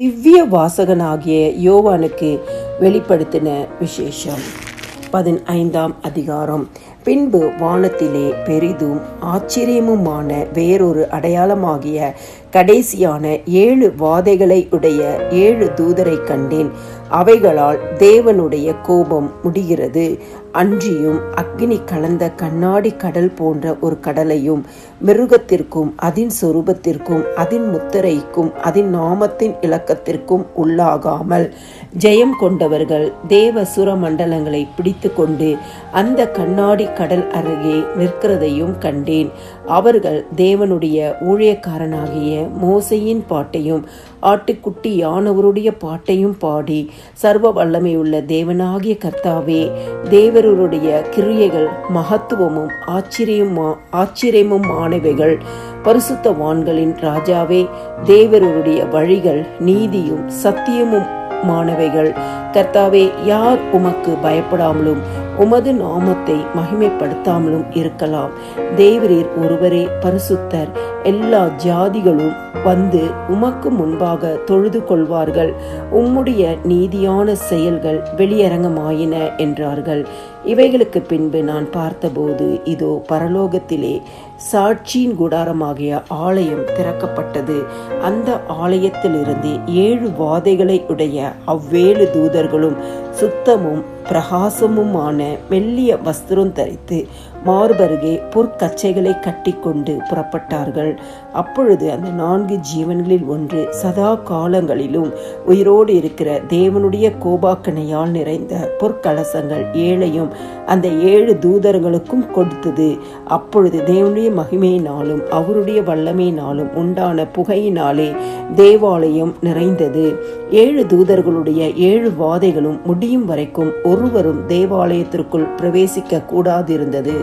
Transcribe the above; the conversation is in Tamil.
திவ்ய வாசகனாகிய யோவானுக்கு வெளிப்படுத்தின விசேஷம். 15ஆம் அதிகாரம். பின்பு வானத்திலே பெரிதும் ஆச்சரியமுமான வேறொரு அடையாளமாகிய கடைசியான 7 வாதைகளை உடைய 7 தூதரை கண்டேன். அவைகளால் தேவனுடைய கோபம் முடிகிறது. அன்றியும் அக்கினி கலந்த கண்ணாடி கடல் போன்ற ஒரு கடலையும் மிருகத்திற்கும் அதன் சொரூபத்திற்கும் அதன் முத்திரைக்கும் அதன் நாமத்தின் இலக்கத்திற்கும் உள்ளாகாமல் ஜெயம் கொண்டவர்கள் தேவ சுரமண்டலங்களை பிடித்து கொண்டு அந்த கண்ணாடி கடல் அருகே நிற்கிறதையும் கண்டேன். அவர்கள் தேவனுடைய ஊழியக்காரனாகிய மோசையின் பாட்டையும் ஆட்டுக்குட்டியானவருடைய பாட்டையும் பாடி, சர்வ வல்லமையுள்ள தேவனாகிய கர்த்தாவே, தேவருடைய கிரியைகள் மகத்துவமும் ஆச்சரியமுமானவைகள். பரிசுத்தவான்களின் ராஜாவே, தேவருடைய வழிகள் நீதியும் சத்தியமும் மாணவைகள். கர்த்தாவே, யார் உமக்கு பயப்படாமலும் உமது நாமத்தை மகிமைப்படுத்தாமலும் இருக்கலாம்? தேவரீர் ஒருவரே பரிசுத்தர். எல்லா ஜாதிகளும் வந்து உமக்கு முன்பாக தொழுது கொள்வார்கள். உம்முடைய நீதியான செயல்கள் வெளியரங்கமாயின என்றார்கள். இவைகளுக்கு பின்பு நான் பார்த்தபோது, இதோ பரலோகத்திலே சாட்சியின் கூடாரமாகிய ஆலயம் திறக்கப்பட்டது. அந்த ஆலயத்திலிருந்து 7 வாதைகளை உடைய அவ்வேழு தூதர்களும் சுத்தமும் பிரகாசமுமான மெல்லிய வஸ்திரம் தரித்து மார்பருகே பொற்கச்சைகளை கட்டி கொண்டு புறப்பட்டார்கள். அப்பொழுது அந்த 4 ஜீவன்களில் ஒன்று சதா காலங்களிலும் உயிரோடு இருக்கிற தேவனுடைய கோபாக்கனையால் நிறைந்த பொற்கலசங்கள் 7ஐயும் அந்த 7 தூதர்களுக்கும் கொடுத்தது. அப்பொழுது தேவனுடைய மகிமையினாலும் அவருடைய வல்லமையினாலும் உண்டான புகையினாலே தேவாலயம் நிறைந்தது. 7 தூதர்களுடைய 7 வாதைகளும் முடியும் வரைக்கும் ஒருவரும் தேவாலயத்திற்குள் பிரவேசிக்க கூடாதிருந்தது.